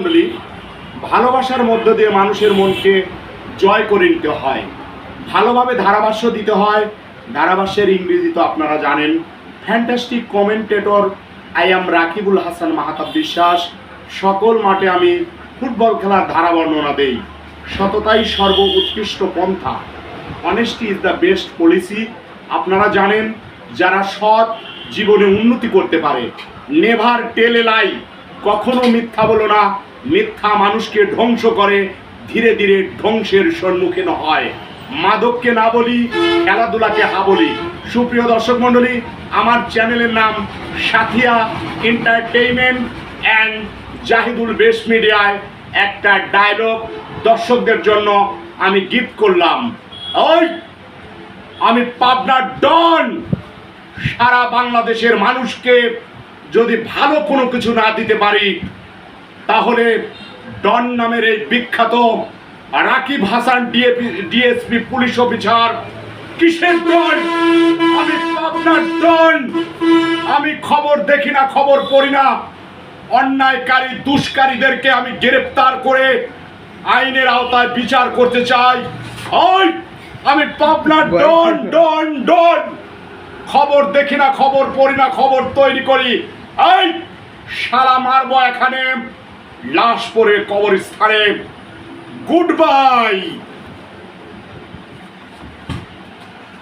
মণ্ডলী, ভালোবাসার মধ্য দিয়ে মানুষের মনকে জয় করে নিতে হয়, ভালোভাবে ধারাভাষ্য দিতে হয়। ধারাভাষ্যের ইংরেজি তো আপনারা জানেন। Fantastic commentator I am Rakibul Hasan Mahtab বিশ্বাস। সকল মাঠে আমি ফুটবল খেলার ধারা বর্ণনা দেই। সততাই সর্ব উৎকৃষ্ট পন্থা, honesty is the best policy. আপনারা জানেন, যারা সৎ জীবনে উন্নতি করতে পারে, নেভার টেল এ লাই, কখনো মিথ্যা বলো না। মিথ্যা মানুষকে ধ্বংস করে, ধীরে ধীরে ধ্বংসের সম্মুখীন হয়। মাদককে না বলি, খেলাধুলাকে হা বলি। সুপ্রিয় দর্শক মণ্ডলী, আমার চ্যানেলের নাম সাথিয়া এন্টারটেইনমেন্ট অ্যান্ড জাহিদুল বেশ মিডিয়ায় একটা ডায়লগ দর্শকদের জন্য আমি গিফট করলাম। ওই আমি পাবনার ডন। সারা বাংলাদেশের মানুষকে যদি ভালো কোনো কিছু না দিতে পারি, তাহলে ডন নামের এই বিখ্যাত Rakib Hasan DSP police officer কিসের ডন? আমি পাবনার ডন। আমি খবর দেখি না, খবর পড়ি না। অন্যায়কারী দুষ্কারীদেরকে আমি গ্রেফতার করে আইনের আওতায় বিচার করতে চাই। ওই আমি পাবনার ডন ডন ডন। খবর দেখি না, খবর পড়ি না, খবর তৈরি করি। এই শালা মারবো এখানে, লাশ পরে কবরস্থানে। Good bye.